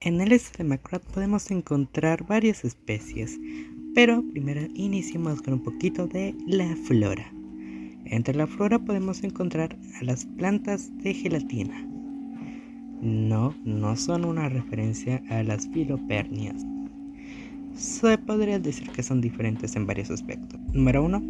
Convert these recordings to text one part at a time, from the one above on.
En el este de Macrat podemos encontrar varias especies, pero primero iniciemos con un poquito de la flora. Entre la flora podemos encontrar a las plantas de gelatina. No son una referencia a las filopernias. Se podría decir que son diferentes en varios aspectos. Número 1.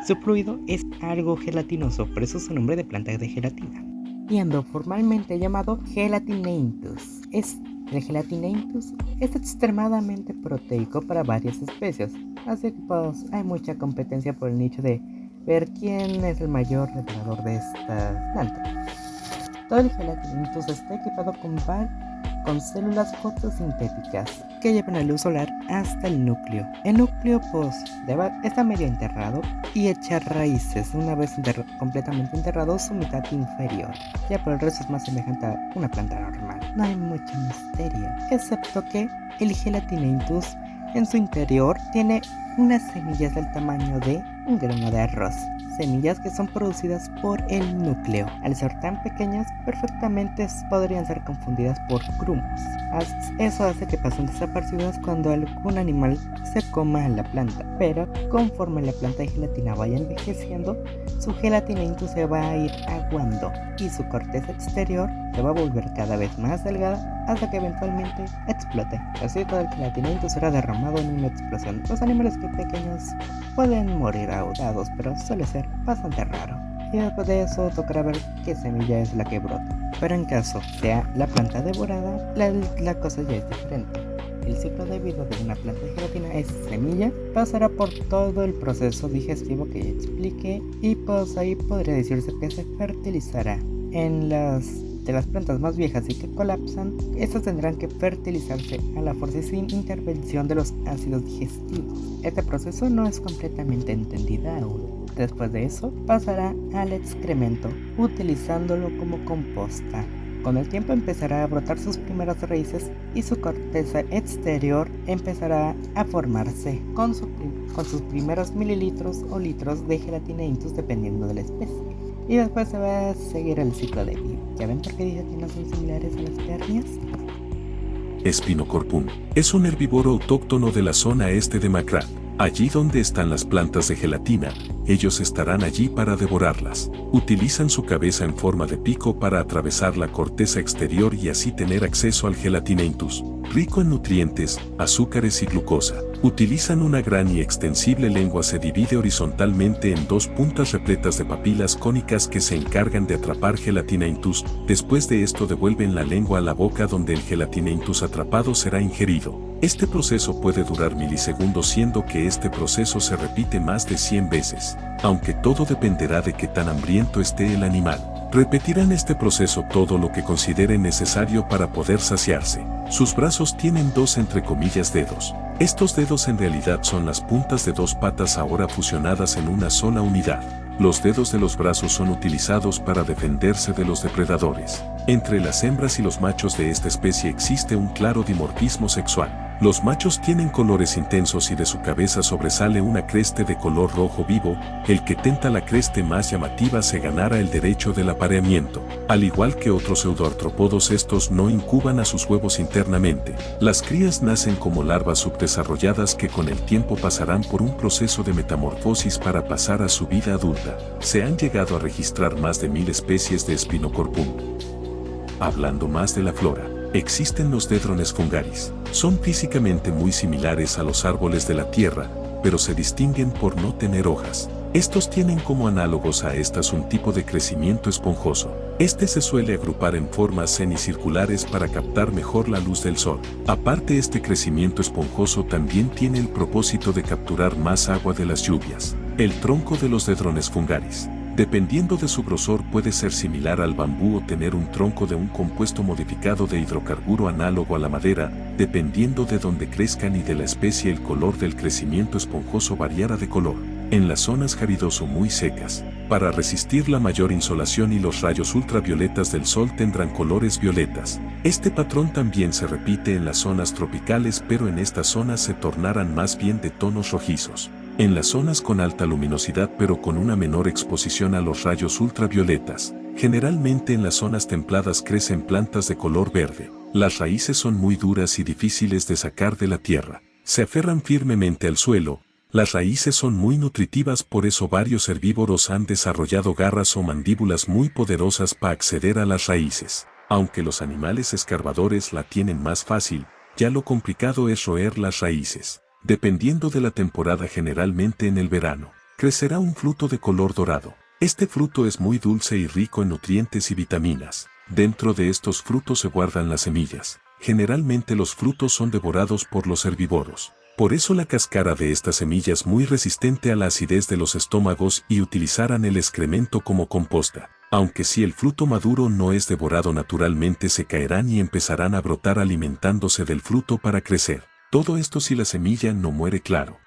Su fluido es algo gelatinoso, por eso su nombre de planta de gelatina. Siendo formalmente llamado Gelatinanthus. El Gelatinanthus es extremadamente proteico para varias especies, así que pues hay mucha competencia por el nicho de ver quién es el mayor depredador de esta planta. Todo el Gelatinanthus está equipado con células fotosintéticas que llevan la luz solar hasta el núcleo. El núcleo pues está medio enterrado y echa raíces. Una vez completamente enterrado, su mitad inferior, ya por el resto es más semejante a una planta normal. No hay mucho misterio, excepto que el Gelatinanthus en su interior tiene unas semillas del tamaño de un grano de arroz. Semillas que son producidas por el núcleo. Al ser tan pequeñas, perfectamente podrían ser confundidas por grumos. Eso hace que pasen desapercibidas cuando algún animal se coma a la planta. Pero conforme la planta de gelatina vaya envejeciendo, su Gelatinanthus se va a ir aguando y su corteza exterior se va a volver cada vez más delgada hasta que eventualmente explote. Así todo el Gelatinanthus será derramado en una explosión. Los animales pequeños pueden morir ahogados, pero suele ser bastante raro. Y después de eso tocará ver qué semilla es la que brota. Pero en caso sea la planta devorada, la cosa ya es diferente. El ciclo de vida de una planta de gelatina es semilla, pasará por todo el proceso digestivo que ya expliqué y pues ahí podría decirse que se fertilizará. De las plantas más viejas y que colapsan, estas tendrán que fertilizarse a la fuerza sin intervención de los ácidos digestivos. Este proceso no es completamente entendido aún. Después de eso, pasará al excremento, utilizándolo como composta. Con el tiempo empezará a brotar sus primeras raíces y su corteza exterior empezará a formarse con sus primeros mililitros o litros de Gelatinanthus dependiendo de la especie. Y después se va a seguir el ciclo de vida. ¿Ya ven por qué dije que no son similares a las pernias? Spinocorpum es un herbívoro autóctono de la zona este de Macrat. Allí donde están las plantas de gelatina, ellos estarán allí para devorarlas. Utilizan su cabeza en forma de pico para atravesar la corteza exterior y así tener acceso al Gelatinanthus, rico en nutrientes, azúcares y glucosa. Utilizan una gran y extensible lengua, se divide horizontalmente en dos puntas repletas de papilas cónicas que se encargan de atrapar Gelatinanthus. Después de esto devuelven la lengua a la boca donde el Gelatinanthus atrapado será ingerido. Este proceso puede durar milisegundos, siendo que este proceso se repite más de 100 veces. Aunque todo dependerá de qué tan hambriento esté el animal. Repetirán este proceso todo lo que consideren necesario para poder saciarse. Sus brazos tienen dos entre comillas dedos. Estos dedos en realidad son las puntas de dos patas ahora fusionadas en una sola unidad. Los dedos de los brazos son utilizados para defenderse de los depredadores. Entre las hembras y los machos de esta especie existe un claro dimorfismo sexual. Los machos tienen colores intensos y de su cabeza sobresale una creste de color rojo vivo. El que tenta la creste más llamativa se ganará el derecho del apareamiento. Al igual que otros pseudoartrópodos, estos no incuban a sus huevos internamente. Las crías nacen como larvas subdesarrolladas que con el tiempo pasarán por un proceso de metamorfosis para pasar a su vida adulta. Se han llegado a registrar más de 1000 especies de Spinocorpum. Hablando más de la flora, existen los Dedrones fungaris. Son físicamente muy similares a los árboles de la tierra, pero se distinguen por no tener hojas. Estos tienen como análogos a estas un tipo de crecimiento esponjoso. Este se suele agrupar en formas semicirculares para captar mejor la luz del sol. Aparte, este crecimiento esponjoso también tiene el propósito de capturar más agua de las lluvias. El tronco de los Dedrones fungaris, dependiendo de su grosor, puede ser similar al bambú o tener un tronco de un compuesto modificado de hidrocarburo análogo a la madera. Dependiendo de donde crezcan y de la especie, el color del crecimiento esponjoso variará de color. En las zonas jaridoso muy secas, para resistir la mayor insolación y los rayos ultravioletas del sol, tendrán colores violetas. Este patrón también se repite en las zonas tropicales, pero en estas zonas se tornarán más bien de tonos rojizos. En las zonas con alta luminosidad pero con una menor exposición a los rayos ultravioletas, generalmente en las zonas templadas crecen plantas de color verde. Las raíces son muy duras y difíciles de sacar de la tierra. Se aferran firmemente al suelo. Las raíces son muy nutritivas, por eso varios herbívoros han desarrollado garras o mandíbulas muy poderosas para acceder a las raíces. Aunque los animales escarbadores la tienen más fácil, ya lo complicado es roer las raíces. Dependiendo de la temporada, generalmente en el verano, crecerá un fruto de color dorado. Este fruto es muy dulce y rico en nutrientes y vitaminas. Dentro de estos frutos se guardan las semillas. Generalmente los frutos son devorados por los herbívoros. Por eso la cáscara de estas semillas muy resistente a la acidez de los estómagos y utilizarán el excremento como composta. Aunque si el fruto maduro no es devorado naturalmente, se caerán y empezarán a brotar alimentándose del fruto para crecer. Todo esto si la semilla no muere, claro.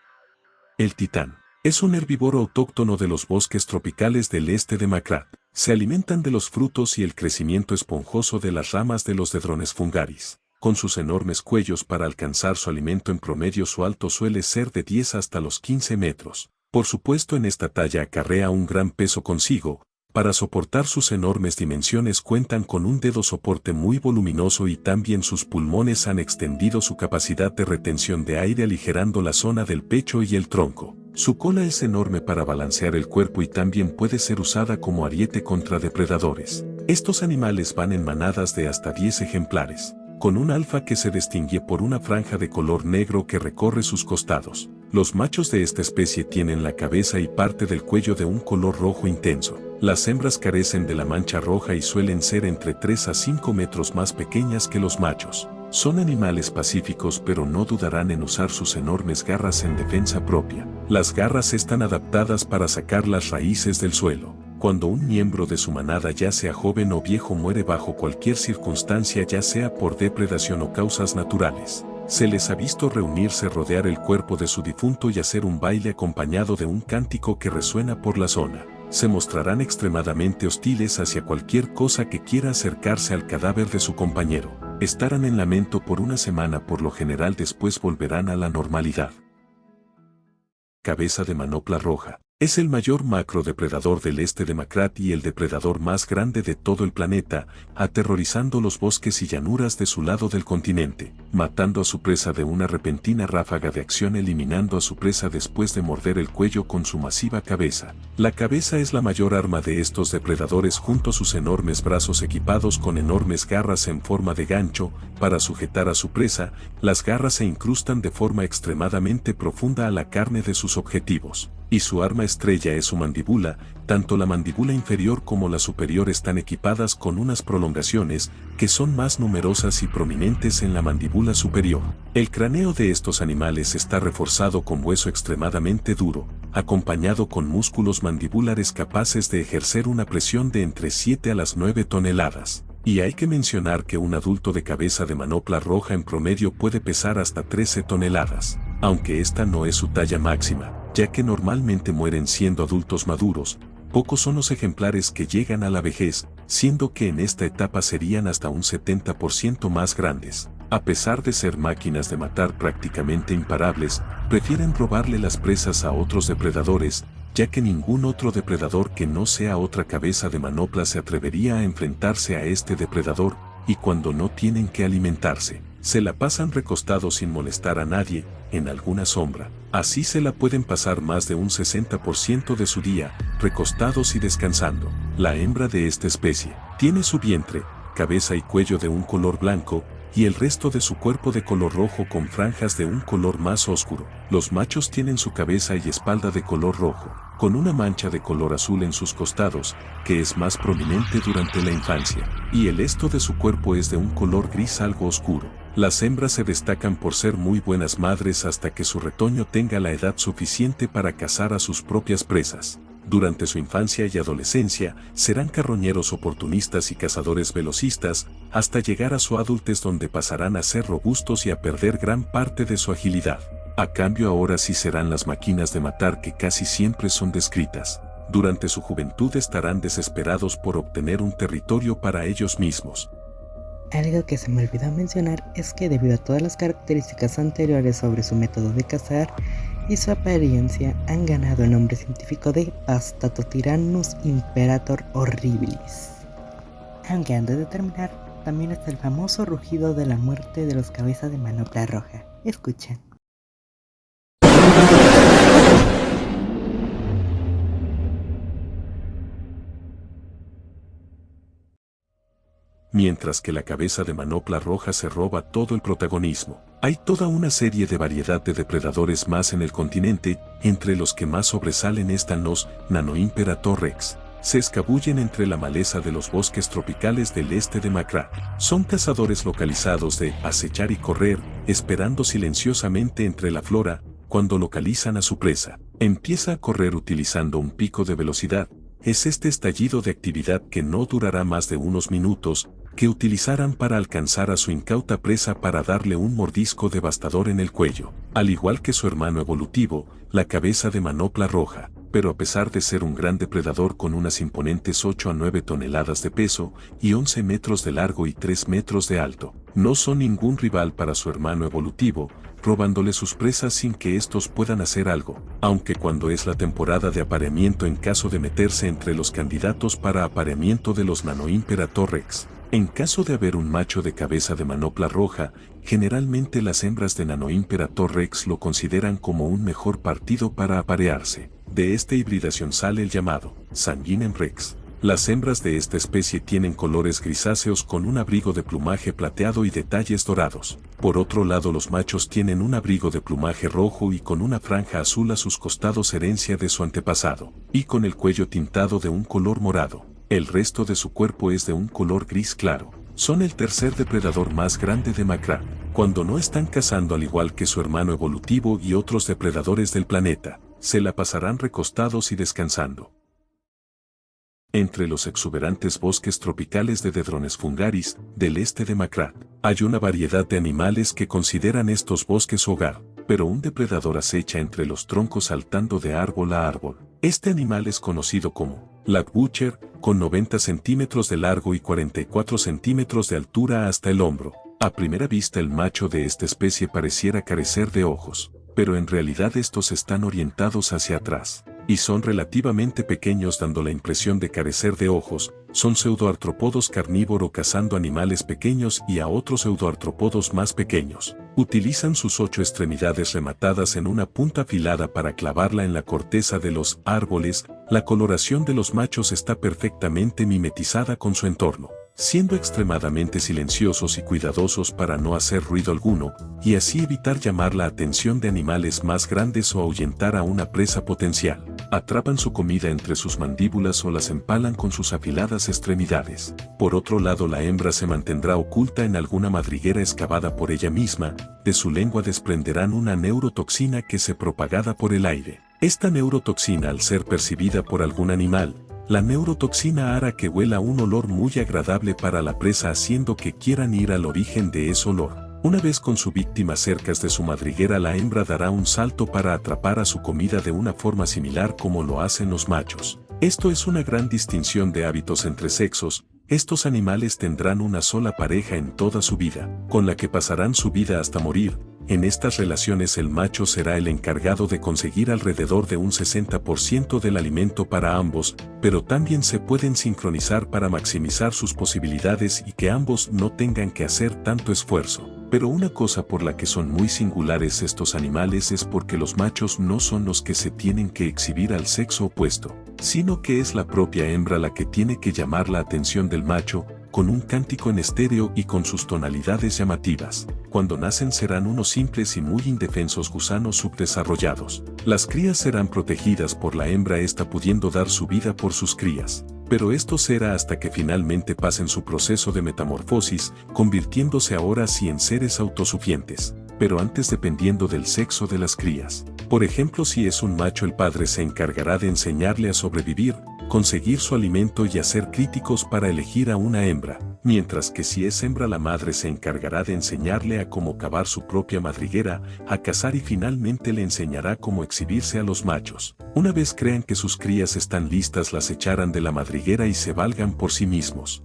El titán es un herbívoro autóctono de los bosques tropicales del este de Macrat. Se alimentan de los frutos y el crecimiento esponjoso de las ramas de los Dedrones fungaris. Con sus enormes cuellos para alcanzar su alimento, en promedio su alto suele ser de 10 hasta los 15 metros. Por supuesto, en esta talla acarrea un gran peso consigo. Para soportar sus enormes dimensiones cuentan con un dedo soporte muy voluminoso y también sus pulmones han extendido su capacidad de retención de aire, aligerando la zona del pecho y el tronco. Su cola es enorme para balancear el cuerpo y también puede ser usada como ariete contra depredadores. Estos animales van en manadas de hasta 10 ejemplares, con un alfa que se distingue por una franja de color negro que recorre sus costados. Los machos de esta especie tienen la cabeza y parte del cuello de un color rojo intenso. Las hembras carecen de la mancha roja y suelen ser entre 3 a 5 metros más pequeñas que los machos. Son animales pacíficos, pero no dudarán en usar sus enormes garras en defensa propia. Las garras están adaptadas para sacar las raíces del suelo. Cuando un miembro de su manada, ya sea joven o viejo, muere bajo cualquier circunstancia, ya sea por depredación o causas naturales, se les ha visto reunirse, rodear el cuerpo de su difunto y hacer un baile acompañado de un cántico que resuena por la zona. Se mostrarán extremadamente hostiles hacia cualquier cosa que quiera acercarse al cadáver de su compañero. Estarán en lamento por una semana, por lo general después volverán a la normalidad. Cabeza de manopla roja. Es el mayor macrodepredador del este de Macrat y el depredador más grande de todo el planeta, aterrorizando los bosques y llanuras de su lado del continente, matando a su presa de una repentina ráfaga de acción, eliminando a su presa después de morder el cuello con su masiva cabeza. La cabeza es la mayor arma de estos depredadores, junto a sus enormes brazos equipados con enormes garras en forma de gancho para sujetar a su presa. Las garras se incrustan de forma extremadamente profunda a la carne de sus objetivos. Y su arma estrella es su mandíbula. Tanto la mandíbula inferior como la superior están equipadas con unas prolongaciones que son más numerosas y prominentes en la mandíbula superior. El cráneo de estos animales está reforzado con hueso extremadamente duro, acompañado con músculos mandibulares capaces de ejercer una presión de entre 7 a las 9 toneladas. Y hay que mencionar que un adulto de cabeza de manopla roja en promedio puede pesar hasta 13 toneladas, aunque esta no es su talla máxima, ya que normalmente mueren siendo adultos maduros. Pocos son los ejemplares que llegan a la vejez, siendo que en esta etapa serían hasta un 70% más grandes. A pesar de ser máquinas de matar prácticamente imparables, prefieren robarle las presas a otros depredadores, ya que ningún otro depredador que no sea otra cabeza de manopla se atrevería a enfrentarse a este depredador, y cuando no tienen que alimentarse, se la pasan recostados sin molestar a nadie, en alguna sombra. Así se la pueden pasar más de un 60% de su día, recostados y descansando. La hembra de esta especie tiene su vientre, cabeza y cuello de un color blanco, y el resto de su cuerpo de color rojo con franjas de un color más oscuro. Los machos tienen su cabeza y espalda de color rojo, con una mancha de color azul en sus costados, que es más prominente durante la infancia, y el resto de su cuerpo es de un color gris algo oscuro. Las hembras se destacan por ser muy buenas madres hasta que su retoño tenga la edad suficiente para cazar a sus propias presas. Durante su infancia y adolescencia, serán carroñeros oportunistas y cazadores velocistas, hasta llegar a su adultez, donde pasarán a ser robustos y a perder gran parte de su agilidad. A cambio, ahora sí serán las máquinas de matar que casi siempre son descritas. Durante su juventud estarán desesperados por obtener un territorio para ellos mismos. Algo que se me olvidó mencionar es que, debido a todas las características anteriores sobre su método de cazar y su apariencia, han ganado el nombre científico de Pastatotyrannus imperator horribilis. Aunque antes de terminar, también está el famoso rugido de la muerte de los cabezas de manopla roja. Escuchen. Mientras que la cabeza de manopla roja se roba todo el protagonismo. Hay toda una serie de variedad de depredadores más en el continente, entre los que más sobresalen están los Nanoimperator rex. Se escabullen entre la maleza de los bosques tropicales del este de Macrae. Son cazadores localizados de acechar y correr, esperando silenciosamente entre la flora. Cuando localizan a su presa, empieza a correr utilizando un pico de velocidad. Es este estallido de actividad que no durará más de unos minutos, que utilizarán para alcanzar a su incauta presa para darle un mordisco devastador en el cuello, al igual que su hermano evolutivo, la cabeza de manopla roja. Pero a pesar de ser un gran depredador con unas imponentes 8 a 9 toneladas de peso y 11 metros de largo y 3 metros de alto, no son ningún rival para su hermano evolutivo, robándole sus presas sin que estos puedan hacer algo, aunque cuando es la temporada de apareamiento en caso de meterse entre los candidatos para apareamiento de los Nanoimperator rex. En caso de haber un macho de cabeza de manopla roja, generalmente las hembras de Nanoimperator rex lo consideran como un mejor partido para aparearse. De esta hibridación sale el llamado Sanguinem rex. Las hembras de esta especie tienen colores grisáceos con un abrigo de plumaje plateado y detalles dorados. Por otro lado, los machos tienen un abrigo de plumaje rojo y con una franja azul a sus costados, herencia de su antepasado, y con el cuello tintado de un color morado. El resto de su cuerpo es de un color gris claro. Son el tercer depredador más grande de Macrae, cuando no están cazando al igual que su hermano evolutivo y otros depredadores del planeta. Se la pasarán recostados y descansando. Entre los exuberantes bosques tropicales de Dedrones fungaris, del este de Macrae, hay una variedad de animales que consideran estos bosques su hogar, pero un depredador acecha entre los troncos saltando de árbol a árbol. Este animal es conocido como Black Butcher, con 90 centímetros de largo y 44 centímetros de altura hasta el hombro. A primera vista el macho de esta especie pareciera carecer de ojos, pero en realidad estos están orientados hacia atrás, y son relativamente pequeños dando la impresión de carecer de ojos. Son pseudoartrópodos carnívoros cazando animales pequeños y a otros pseudoartrópodos más pequeños. Utilizan sus 8 extremidades rematadas en una punta afilada para clavarla en la corteza de los árboles. La coloración de los machos está perfectamente mimetizada con su entorno, siendo extremadamente silenciosos y cuidadosos para no hacer ruido alguno, y así evitar llamar la atención de animales más grandes o ahuyentar a una presa potencial. Atrapan su comida entre sus mandíbulas o las empalan con sus afiladas extremidades. Por otro lado, la hembra se mantendrá oculta en alguna madriguera excavada por ella misma. De su lengua desprenderán una neurotoxina que se propagada por el aire. Esta neurotoxina, al ser percibida por algún animal, la neurotoxina hará que huela un olor muy agradable para la presa, haciendo que quieran ir al origen de ese olor. Una vez con su víctima cerca de su madriguera, la hembra dará un salto para atrapar a su comida de una forma similar como lo hacen los machos. Esto es una gran distinción de hábitos entre sexos. Estos animales tendrán una sola pareja en toda su vida, con la que pasarán su vida hasta morir. En estas relaciones el macho será el encargado de conseguir alrededor de un 60% del alimento para ambos, pero también se pueden sincronizar para maximizar sus posibilidades y que ambos no tengan que hacer tanto esfuerzo. Pero una cosa por la que son muy singulares estos animales es porque los machos no son los que se tienen que exhibir al sexo opuesto, sino que es la propia hembra la que tiene que llamar la atención del macho, con un cántico en estéreo y con sus tonalidades llamativas. Cuando nacen serán unos simples y muy indefensos gusanos subdesarrollados. Las crías serán protegidas por la hembra, esta pudiendo dar su vida por sus crías. Pero esto será hasta que finalmente pasen su proceso de metamorfosis, convirtiéndose ahora sí en seres autosuficientes, pero antes dependiendo del sexo de las crías. Por ejemplo, si es un macho, el padre se encargará de enseñarle a sobrevivir, conseguir su alimento y hacer críticos para elegir a una hembra, mientras que si es hembra, la madre se encargará de enseñarle a cómo cavar su propia madriguera, a cazar y finalmente le enseñará cómo exhibirse a los machos. Una vez crean que sus crías están listas, las echarán de la madriguera y se valgan por sí mismos.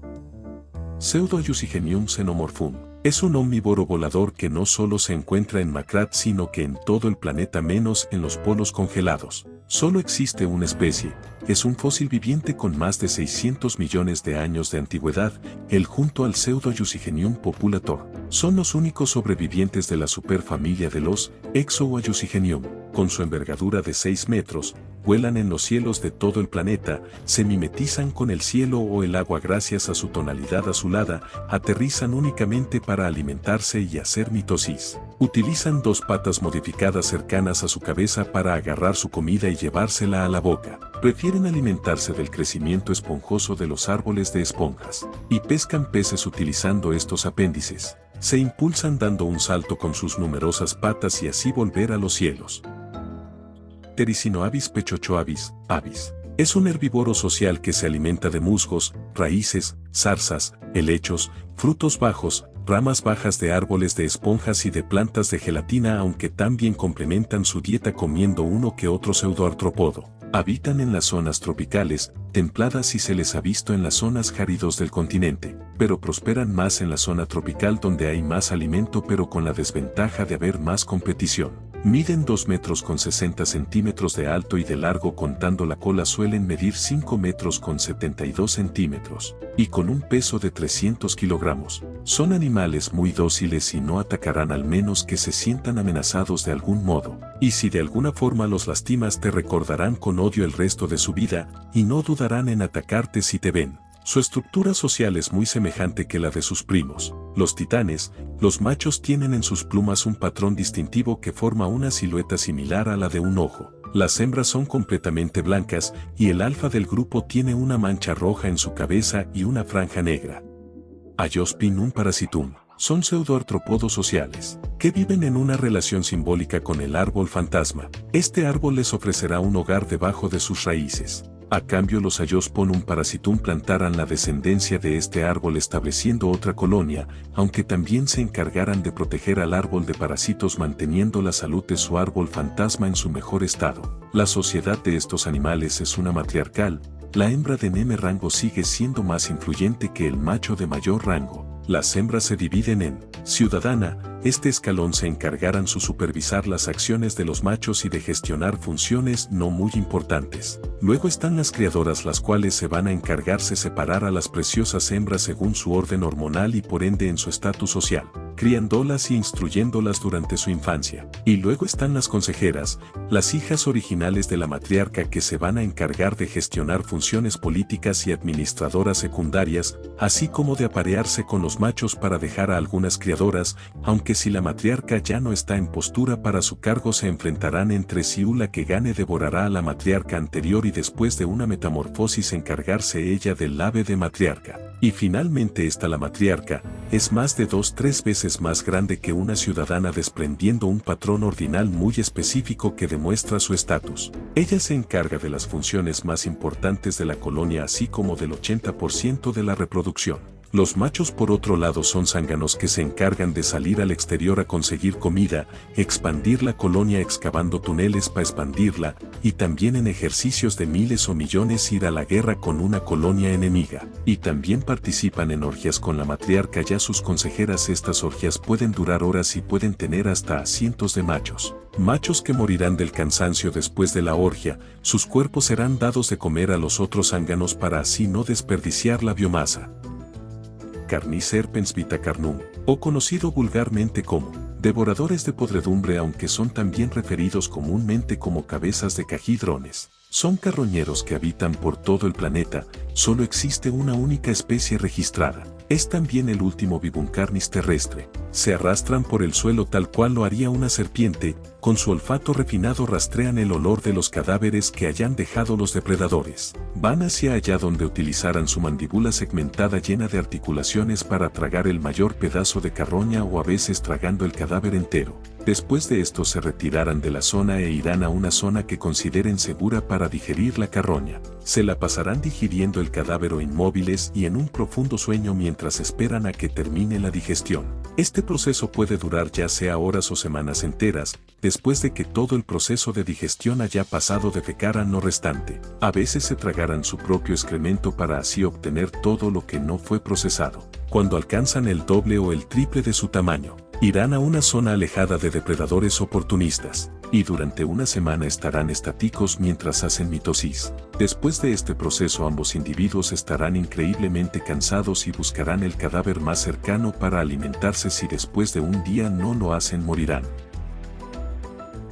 Pseudoayusigenium xenomorphum. Es un omnívoro volador que no solo se encuentra en Macrath sino que en todo el planeta menos en los polos congelados. Solo existe una especie, es un fósil viviente con más de 600 millones de años de antigüedad, el junto al Pseudo-Eusygenium populator. Son los únicos sobrevivientes de la superfamilia de los Exo-Eusygenium. Con su envergadura de 6 metros, vuelan en los cielos de todo el planeta, se mimetizan con el cielo o el agua gracias a su tonalidad azulada, aterrizan únicamente para alimentarse y hacer mitosis. Utilizan 2 patas modificadas cercanas a su cabeza para agarrar su comida y llevársela a la boca. Prefieren alimentarse del crecimiento esponjoso de los árboles de esponjas, y pescan peces utilizando estos apéndices. Se impulsan dando un salto con sus numerosas patas y así volver a los cielos. Ptericinoavis pechochoavis, avis. Es un herbívoro social que se alimenta de musgos, raíces, zarzas, helechos, frutos bajos, ramas bajas de árboles de esponjas y de plantas de gelatina, aunque también complementan su dieta comiendo uno que otro pseudoartrópodo. Habitan en las zonas tropicales, templadas y se les ha visto en las zonas áridas del continente, pero prosperan más en la zona tropical donde hay más alimento pero con la desventaja de haber más competición. Miden 2 metros con 60 centímetros de alto y de largo, contando la cola suelen medir 5 metros con 72 centímetros, y con un peso de 300 kilogramos. Son animales muy dóciles y no atacarán al menos que se sientan amenazados de algún modo, y si de alguna forma los lastimas te recordarán con odio el resto de su vida, y no dudarán en atacarte si te ven. Su estructura social es muy semejante que la de sus primos, los titanes. Los machos tienen en sus plumas un patrón distintivo que forma una silueta similar a la de un ojo. Las hembras son completamente blancas y el alfa del grupo tiene una mancha roja en su cabeza y una franja negra. Ayospinum parasitum. Son pseudoartrópodos sociales, que viven en una relación simbólica con el árbol fantasma. Este árbol les ofrecerá un hogar debajo de sus raíces. A cambio, los Ayospinum parasitum plantarán la descendencia de este árbol estableciendo otra colonia, aunque también se encargarán de proteger al árbol de parásitos manteniendo la salud de su árbol fantasma en su mejor estado. La sociedad de estos animales es una matriarcal. La hembra de menor rango sigue siendo más influyente que el macho de mayor rango. Las hembras se dividen en ciudadana. Este escalón se encargarán de supervisar las acciones de los machos y de gestionar funciones no muy importantes. Luego están las criadoras, las cuales se van a encargarse de separar a las preciosas hembras según su orden hormonal y por ende en su estatus social, criándolas y instruyéndolas durante su infancia. Y luego están las consejeras, las hijas originales de la matriarca que se van a encargar de gestionar funciones políticas y administradoras secundarias, así como de aparearse con los machos para dejar a algunas criadoras, aunque si la matriarca ya no está en postura para su cargo se enfrentarán entre sí. La que gane devorará a la matriarca anterior y después de una metamorfosis encargarse ella del ave de matriarca. Y finalmente está la matriarca, es más de 2-3 veces más grande que una ciudadana desprendiendo un patrón ordinal muy específico que demuestra su estatus. Ella se encarga de las funciones más importantes de la colonia así como del 80% de la reproducción. Los machos por otro lado son zánganos que se encargan de salir al exterior a conseguir comida, expandir la colonia excavando túneles para expandirla, y también en ejercicios de miles o millones ir a la guerra con una colonia enemiga. Y también participan en orgías con la matriarca y a sus consejeras. Estas orgías pueden durar horas y pueden tener hasta cientos de machos. Machos que morirán del cansancio después de la orgia, sus cuerpos serán dados de comer a los otros zánganos para así no desperdiciar la biomasa. Carnicerpens vitacarnum, o conocido vulgarmente como devoradores de podredumbre, aunque son también referidos comúnmente como cabezas de cahidrones. Son carroñeros que habitan por todo el planeta, solo existe una única especie registrada. Es también el último Vibuncarnis terrestre. Se arrastran por el suelo tal cual lo haría una serpiente, con su olfato refinado rastrean el olor de los cadáveres que hayan dejado los depredadores. Van hacia allá donde utilizarán su mandíbula segmentada llena de articulaciones para tragar el mayor pedazo de carroña o a veces tragando el cadáver entero. Después de esto se retirarán de la zona e irán a una zona que consideren segura para digerir la carroña. Se la pasarán digiriendo el cadáver o inmóviles y en un profundo sueño mientras esperan a que termine la digestión. Este proceso puede durar ya sea horas o semanas enteras, después de que todo el proceso de digestión haya pasado defecarán lo restante. A veces se tragarán su propio excremento para así obtener todo lo que no fue procesado. Cuando alcanzan el doble o el triple de su tamaño, irán a una zona alejada de depredadores oportunistas, y durante una semana estarán estáticos mientras hacen mitosis. Después de este proceso ambos individuos estarán increíblemente cansados y buscarán el cadáver más cercano para alimentarse. Si después de un día no lo hacen, morirán.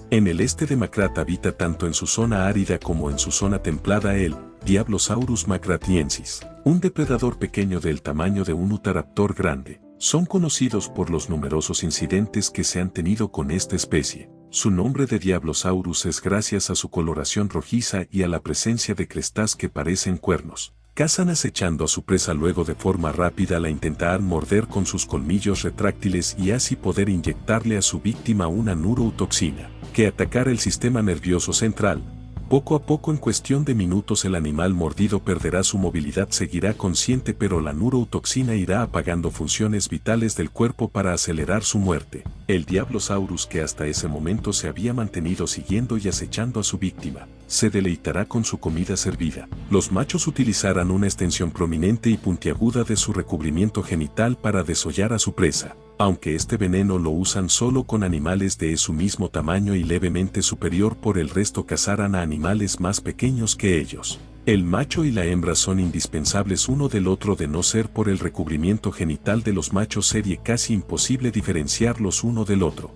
En el este de Macrat habita tanto en su zona árida como en su zona templada el Diablosaurus macratiensis, un depredador pequeño del tamaño de un utahraptor grande. Son conocidos por los numerosos incidentes que se han tenido con esta especie. Su nombre de Diablosaurus es gracias a su coloración rojiza y a la presencia de crestas que parecen cuernos. Cazan acechando a su presa, luego de forma rápida la intentarán morder con sus colmillos retráctiles y así poder inyectarle a su víctima una neurotoxina, que atacará el sistema nervioso central. Poco a poco, en cuestión de minutos, el animal mordido perderá su movilidad, seguirá consciente, pero la neurotoxina irá apagando funciones vitales del cuerpo para acelerar su muerte. El Diablosaurus, que hasta ese momento se había mantenido siguiendo y acechando a su víctima, se deleitará con su comida servida. Los machos utilizarán una extensión prominente y puntiaguda de su recubrimiento genital para desollar a su presa, aunque este veneno lo usan solo con animales de su mismo tamaño y levemente superior. Por el resto cazarán a animales más pequeños que ellos. El macho y la hembra son indispensables uno del otro, de no ser por el recubrimiento genital de los machos sería casi imposible diferenciarlos uno del otro.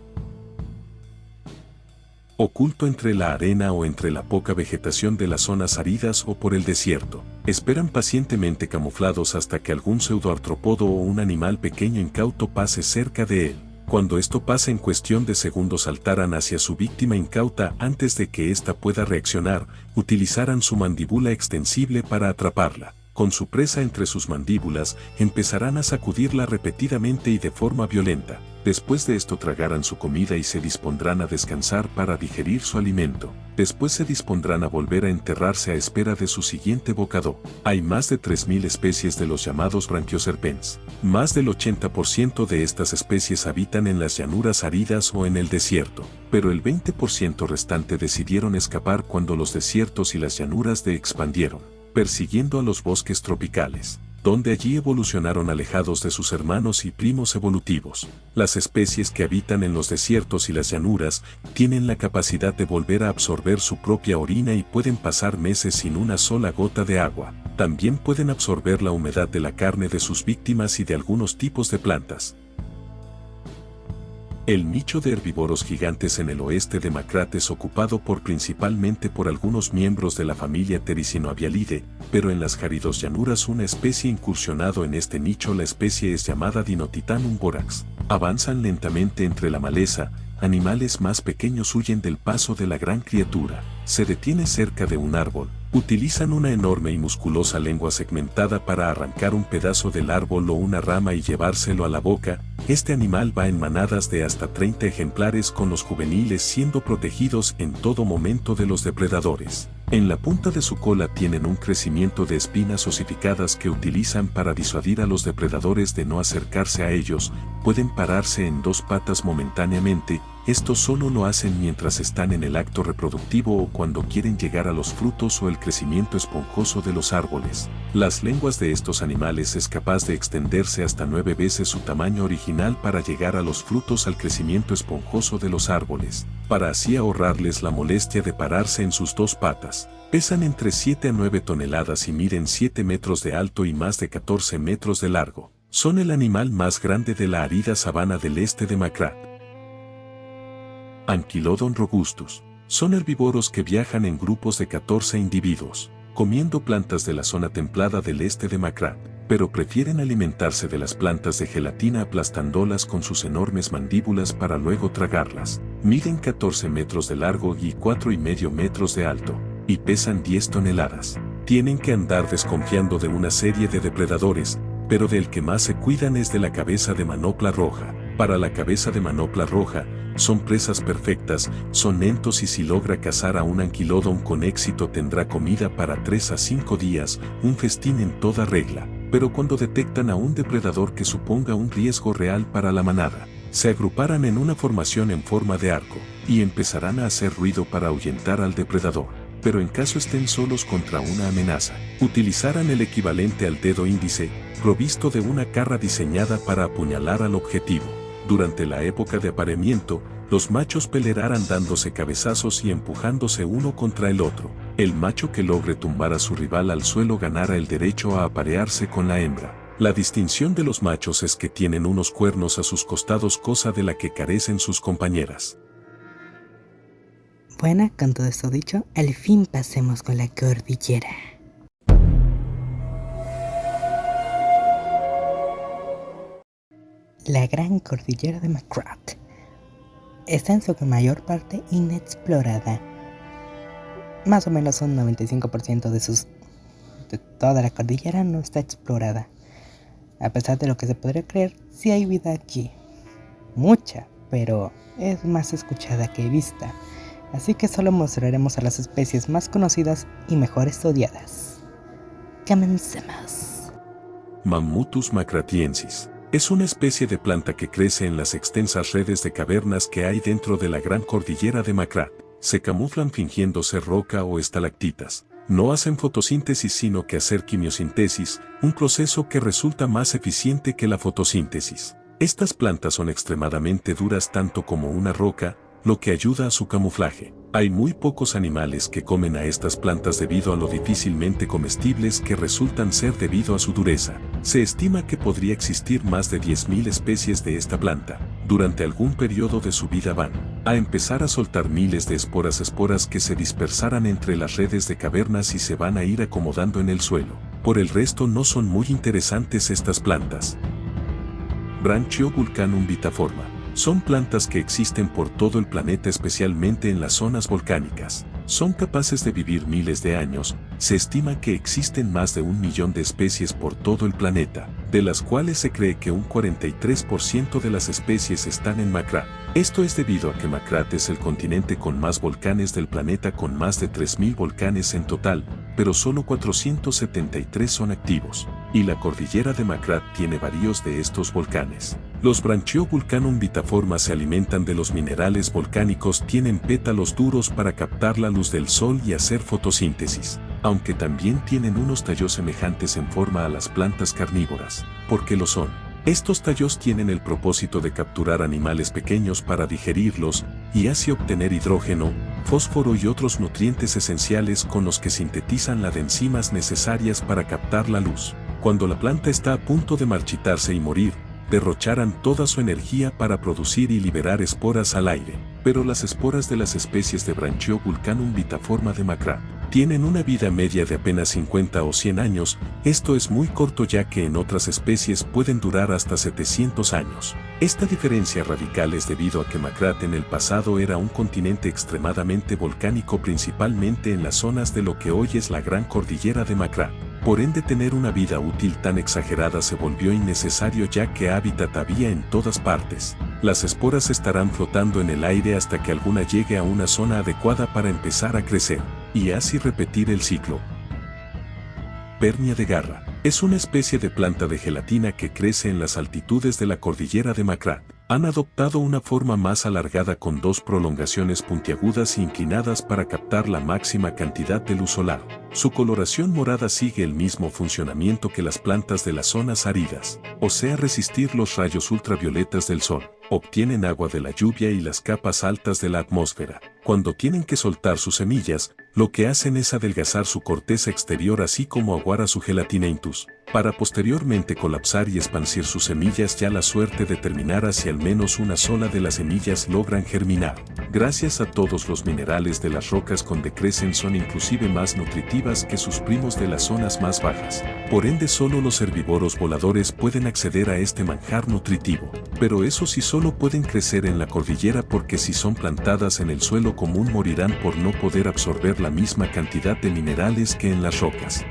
Oculto entre la arena o entre la poca vegetación de las zonas áridas o por el desierto, esperan pacientemente camuflados hasta que algún pseudoartrópodo o un animal pequeño incauto pase cerca de él. Cuando esto pase, en cuestión de segundos saltarán hacia su víctima incauta antes de que ésta pueda reaccionar. Utilizarán su mandíbula extensible para atraparla. Con su presa entre sus mandíbulas, empezarán a sacudirla repetidamente y de forma violenta. Después de esto tragarán su comida y se dispondrán a descansar para digerir su alimento. Después se dispondrán a volver a enterrarse a espera de su siguiente bocado. Hay más de 3000 especies de los llamados Brachioserpens. Más del 80% de estas especies habitan en las llanuras áridas o en el desierto, pero el 20% restante decidieron escapar cuando los desiertos y las llanuras expandieron, persiguiendo a los bosques tropicales, donde allí evolucionaron alejados de sus hermanos y primos evolutivos. Las especies que habitan en los desiertos y las llanuras tienen la capacidad de volver a absorber su propia orina y pueden pasar meses sin una sola gota de agua. También pueden absorber la humedad de la carne de sus víctimas y de algunos tipos de plantas. El nicho de herbívoros gigantes en el oeste de Macrat es ocupado principalmente por algunos miembros de la familia Ptericinoavialidae, pero en las áridas llanuras una especie incursionado en este nicho. La especie es llamada Dinotitanum borax. Avanzan lentamente entre la maleza. Animales más pequeños huyen del paso de la gran criatura. Se detiene cerca de un árbol. Utilizan una enorme y musculosa lengua segmentada para arrancar un pedazo del árbol o una rama y llevárselo a la boca. Este animal va en manadas de hasta 30 ejemplares, con los juveniles siendo protegidos en todo momento de los depredadores. En la punta de su cola tienen un crecimiento de espinas osificadas que utilizan para disuadir a los depredadores de no acercarse a ellos. Pueden pararse en dos patas momentáneamente. Esto solo lo hacen mientras están en el acto reproductivo o cuando quieren llegar a los frutos o el crecimiento esponjoso de los árboles. Las lenguas de estos animales es capaz de extenderse hasta 9 veces su tamaño original para llegar a los frutos, al crecimiento esponjoso de los árboles, para así ahorrarles la molestia de pararse en sus dos patas. Pesan entre 7 a 9 toneladas y miden 7 metros de alto y más de 14 metros de largo. Son el animal más grande de la árida sabana del este de Macrat. Ankylodon robustus. Son herbívoros que viajan en grupos de 14 individuos, comiendo plantas de la zona templada del este de Macrat, pero prefieren alimentarse de las plantas de gelatina aplastándolas con sus enormes mandíbulas para luego tragarlas. Miden 14 metros de largo y 4,5 metros de alto, y pesan 10 toneladas. Tienen que andar desconfiando de una serie de depredadores, pero del que más se cuidan es de la cabeza de manopla roja. Para la cabeza de manopla roja, son presas perfectas, son lentos y si logra cazar a un Ankylodon con éxito tendrá comida para 3 a 5 días, un festín en toda regla. Pero cuando detectan a un depredador que suponga un riesgo real para la manada, se agruparán en una formación en forma de arco, y empezarán a hacer ruido para ahuyentar al depredador. pero en caso estén solos contra una amenaza, utilizarán el equivalente al dedo índice, provisto de una garra diseñada para apuñalar al objetivo. Durante la época de apareamiento, los machos pelearán dándose cabezazos y empujándose uno contra el otro. El macho que logre tumbar a su rival al suelo ganará el derecho a aparearse con la hembra. La distinción de los machos es que tienen unos cuernos a sus costados, cosa de la que carecen sus compañeras. Bueno, con todo esto dicho, al fin pasemos con la cordillera. La gran cordillera de McGrath está en su mayor parte inexplorada. Más o menos un 95% de toda la cordillera no está explorada. A pesar de lo que se podría creer, sí hay vida aquí. Mucha, pero es más escuchada que vista. Así que solo mostraremos a las especies más conocidas y mejor estudiadas. Comencemos. Mammuthus macratiensis. Es una especie de planta que crece en las extensas redes de cavernas que hay dentro de la gran cordillera de McGrath. Se camuflan fingiendo ser roca o estalactitas. No hacen fotosíntesis sino que hacer quimiosintesis, un proceso que resulta más eficiente que la fotosíntesis. Estas plantas son extremadamente duras tanto como una roca, lo que ayuda a su camuflaje. Hay muy pocos animales que comen a estas plantas debido a lo difícilmente comestibles que resultan ser debido a su dureza. Se estima que podría existir más de 10.000 especies de esta planta. Durante algún periodo de su vida van a empezar a soltar miles de esporas que se dispersarán entre las redes de cavernas y se van a ir acomodando en el suelo. Por el resto no son muy interesantes estas plantas. Branchiovulcanum vitaforma. Son plantas que existen por todo el planeta, especialmente en las zonas volcánicas. Son capaces de vivir miles de años. Se estima que existen más de 1 millón de especies por todo el planeta, de las cuales se cree que un 43% de las especies están en McGrath. Esto es debido a que McGrath es el continente con más volcanes del planeta, con más de 3.000 volcanes en total, pero solo 473 son activos, y la cordillera de McGrath tiene varios de estos volcanes. Los Branchiovulcanum vitaforma se alimentan de los minerales volcánicos, tienen pétalos duros para captar la luz del sol y hacer fotosíntesis, aunque también tienen unos tallos semejantes en forma a las plantas carnívoras. ¿Por qué lo son? Estos tallos tienen el propósito de capturar animales pequeños para digerirlos y así obtener hidrógeno, fósforo y otros nutrientes esenciales con los que sintetizan las enzimas necesarias para captar la luz. Cuando la planta está a punto de marchitarse y morir, derrocharán toda su energía para producir y liberar esporas al aire. Pero las esporas de las especies de Branchiovulcanum vitaforma de McGrath tienen una vida media de apenas 50 o 100 años, esto es muy corto ya que en otras especies pueden durar hasta 700 años. Esta diferencia radical es debido a que McGrath en el pasado era un continente extremadamente volcánico, principalmente en las zonas de lo que hoy es la gran cordillera de McGrath. Por ende, tener una vida útil tan exagerada se volvió innecesario ya que hábitat había en todas partes. Las esporas estarán flotando en el aire hasta que alguna llegue a una zona adecuada para empezar a crecer, y así repetir el ciclo. Pernia de garra. Es una especie de planta de gelatina que crece en las altitudes de la cordillera de McGrath. Han adoptado una forma más alargada con dos prolongaciones puntiagudas e inclinadas para captar la máxima cantidad de luz solar. Su coloración morada sigue el mismo funcionamiento que las plantas de las zonas áridas, o sea, resistir los rayos ultravioletas del sol. Obtienen agua de la lluvia y las capas altas de la atmósfera. Cuando tienen que soltar sus semillas, lo que hacen es adelgazar su corteza exterior así como aguar a su gelatina intus, para posteriormente colapsar y esparcir sus semillas. Ya la suerte determinará si al menos una sola de las semillas logran germinar. Gracias a todos los minerales de las rocas donde crecen son inclusive más nutritivas que sus primos de las zonas más bajas. Por ende, solo los herbívoros voladores pueden acceder a este manjar nutritivo. Pero eso sí, solo pueden crecer en la cordillera, porque si son plantadas en el suelo común morirán por no poder absorber la misma cantidad de minerales que en las rocas.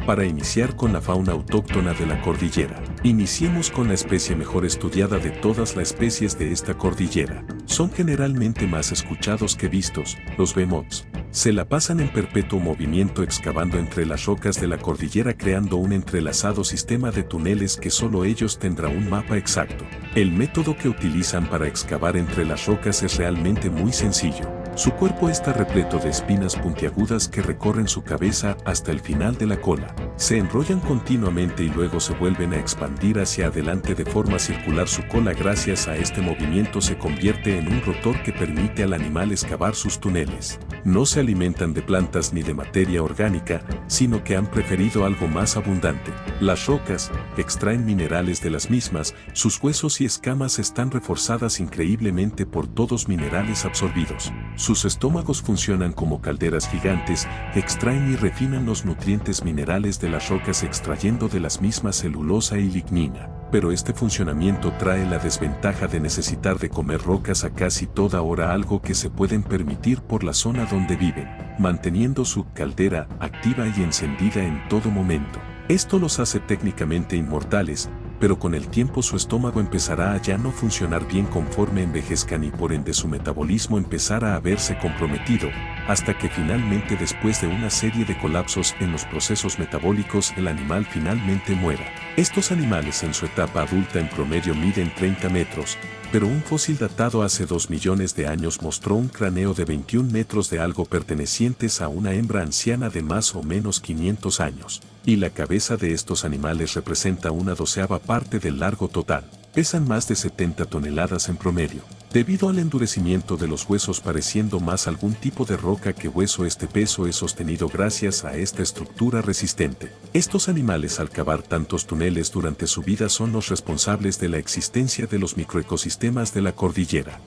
Para iniciar con la fauna autóctona de la cordillera, iniciemos con la especie mejor estudiada de todas las especies de esta cordillera. Son generalmente más escuchados que vistos, los behemoths. Se la pasan en perpetuo movimiento excavando entre las rocas de la cordillera, creando un entrelazado sistema de túneles que solo ellos tendrán un mapa exacto. El método que utilizan para excavar entre las rocas es realmente muy sencillo. Su cuerpo está repleto de espinas puntiagudas que recorren su cabeza hasta el final de la cola. Se enrollan continuamente y luego se vuelven a expandir hacia adelante de forma circular. Su cola, gracias a este movimiento, se convierte en un rotor que permite al animal excavar sus túneles. No se alimentan de plantas ni de materia orgánica, sino que han preferido algo más abundante. Las rocas extraen minerales de las mismas, sus huesos y escamas están reforzadas increíblemente por todos minerales absorbidos. Sus estómagos funcionan como calderas gigantes, extraen y refinan los nutrientes minerales de las rocas extrayendo de las mismas celulosa y lignina. Pero este funcionamiento trae la desventaja de necesitar de comer rocas a casi toda hora, algo que se pueden permitir por la zona donde viven, manteniendo su caldera activa y encendida en todo momento. Esto los hace técnicamente inmortales, pero con el tiempo su estómago empezará a ya no funcionar bien conforme envejezcan y por ende su metabolismo empezará a verse comprometido, hasta que finalmente, después de una serie de colapsos en los procesos metabólicos, el animal finalmente muera. Estos animales en su etapa adulta en promedio miden 30 metros, pero un fósil datado hace 2 millones de años mostró un cráneo de 21 metros de algo pertenecientes a una hembra anciana de más o menos 500 años, y la cabeza de estos animales representa una 12ª parte del largo total. Pesan más de 70 toneladas en promedio. Debido al endurecimiento de los huesos, pareciendo más algún tipo de roca que hueso, este peso es sostenido gracias a esta estructura resistente. Estos animales, al cavar tantos túneles durante su vida, son los responsables de la existencia de los microecosistemas de la cordillera.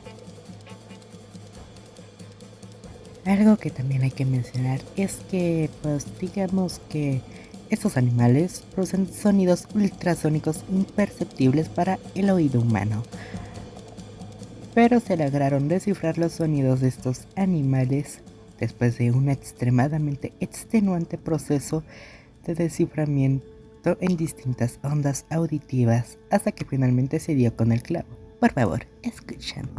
Algo que también hay que mencionar es que, pues digamos que estos animales producen sonidos ultrasónicos imperceptibles para el oído humano. Pero se lograron descifrar los sonidos de estos animales después de un extremadamente extenuante proceso de desciframiento en distintas ondas auditivas, hasta que finalmente se dio con el clavo. Por favor, escuchen.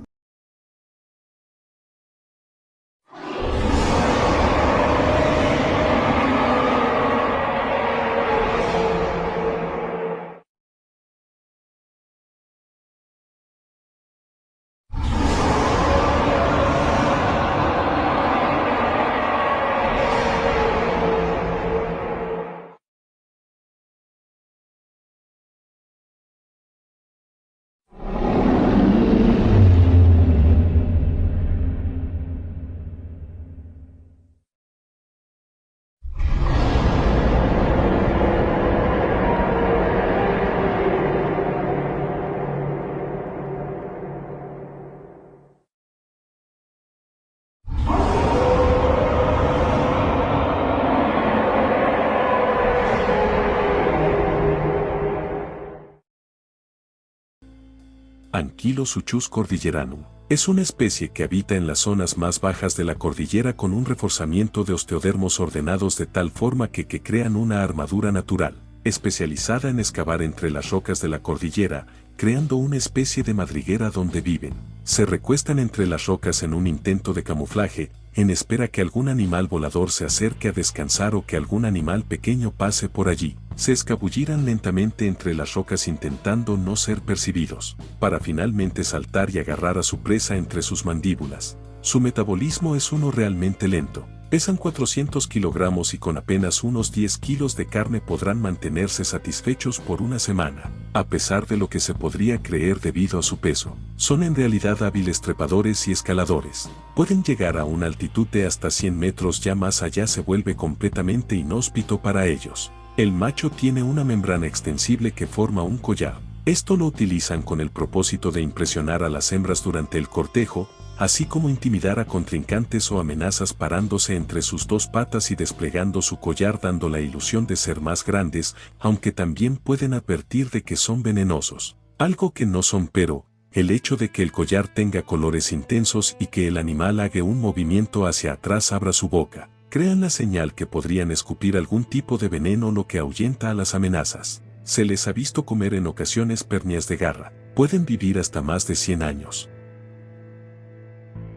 Ankylosuchus cordilleranum. Es una especie que habita en las zonas más bajas de la cordillera con un reforzamiento de osteodermos ordenados de tal forma que crean una armadura natural, especializada en excavar entre las rocas de la cordillera, creando una especie de madriguera donde viven. Se recuestan entre las rocas en un intento de camuflaje, en espera que algún animal volador se acerque a descansar o que algún animal pequeño pase por allí. Se escabullirán lentamente entre las rocas intentando no ser percibidos, para finalmente saltar y agarrar a su presa entre sus mandíbulas. Su metabolismo es uno realmente lento. Pesan 400 kilogramos y con apenas unos 10 kilos de carne podrán mantenerse satisfechos por una semana, a pesar de lo que se podría creer debido a su peso. Son en realidad hábiles trepadores y escaladores. Pueden llegar a una altitud de hasta 100 metros, ya más allá se vuelve completamente inhóspito para ellos. El macho tiene una membrana extensible que forma un collar. Esto lo utilizan con el propósito de impresionar a las hembras durante el cortejo, así como intimidar a contrincantes o amenazas parándose entre sus dos patas y desplegando su collar, dando la ilusión de ser más grandes, aunque también pueden advertir de que son venenosos. Algo que no son, pero el hecho de que el collar tenga colores intensos y que el animal haga un movimiento hacia atrás, abra su boca, crean la señal que podrían escupir algún tipo de veneno, lo que ahuyenta a las amenazas. Se les ha visto comer en ocasiones pernias de garra. Pueden vivir hasta más de 100 años.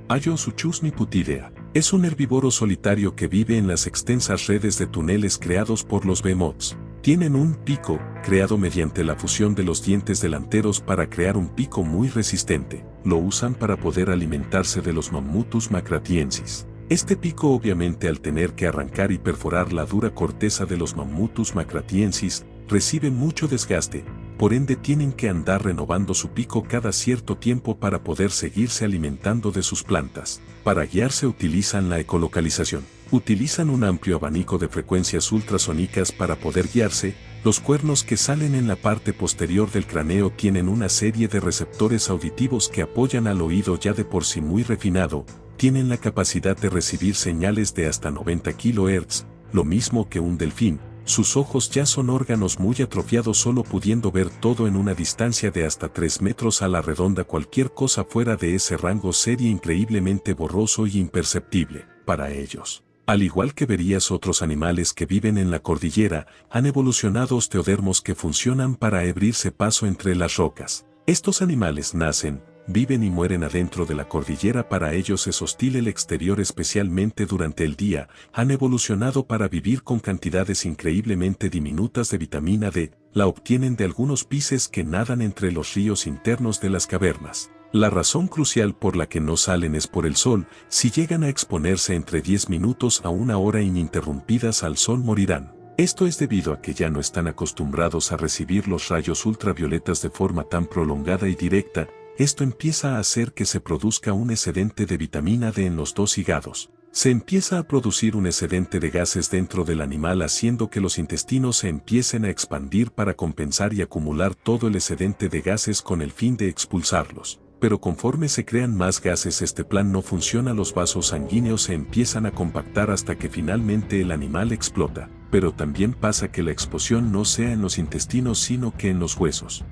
Ankylosuchus niputidea. Es un herbívoro solitario que vive en las extensas redes de túneles creados por los behemoths. Tienen un pico, creado mediante la fusión de los dientes delanteros para crear un pico muy resistente. Lo usan para poder alimentarse de los Mammuthus macratiensis. Este pico, obviamente, al tener que arrancar y perforar la dura corteza de los Mammuthus macratiensis, recibe mucho desgaste, por ende tienen que andar renovando su pico cada cierto tiempo para poder seguirse alimentando de sus plantas. Para guiarse utilizan la ecolocalización. Utilizan un amplio abanico de frecuencias ultrasónicas para poder guiarse. Los cuernos que salen en la parte posterior del cráneo tienen una serie de receptores auditivos que apoyan al oído ya de por sí muy refinado. Tienen la capacidad de recibir señales de hasta 90 kHz, lo mismo que un delfín. Sus ojos ya son órganos muy atrofiados, solo pudiendo ver todo en una distancia de hasta 3 metros a la redonda. Cualquier cosa fuera de ese rango sería increíblemente borroso y imperceptible para ellos. Al igual que verías otros animales que viven en la cordillera, han evolucionado osteodermos que funcionan para abrirse paso entre las rocas. Estos animales nacen, viven y mueren adentro de la cordillera. Para ellos es hostil el exterior, especialmente durante el día. Han evolucionado para vivir con cantidades increíblemente diminutas de vitamina D. La obtienen de algunos peces que nadan entre los ríos internos de las cavernas. La razón crucial por la que no salen es por el sol. Si llegan a exponerse entre 10 minutos a 1 hora ininterrumpidas al sol, morirán. Esto es debido a que ya no están acostumbrados a recibir los rayos ultravioletas de forma tan prolongada y directa. Esto empieza a hacer que se produzca un excedente de vitamina D en los dos hígados. Se empieza a producir un excedente de gases dentro del animal, haciendo que los intestinos se empiecen a expandir para compensar y acumular todo el excedente de gases con el fin de expulsarlos. Pero conforme se crean más gases, este plan no funciona. Los vasos sanguíneos se empiezan a compactar hasta que finalmente el animal explota. Pero también pasa que la explosión no sea en los intestinos, sino que en los huesos.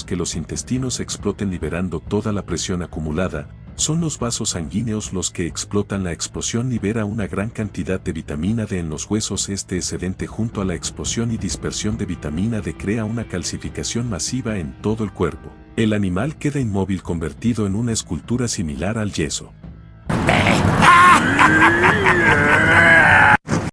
Que los intestinos exploten liberando toda la presión acumulada. Son los vasos sanguíneos los que explotan. La explosión libera una gran cantidad de vitamina D en los huesos. Este excedente, junto a la explosión y dispersión de vitamina D, crea una calcificación masiva en todo el cuerpo. El animal queda inmóvil, convertido en una escultura similar al yeso.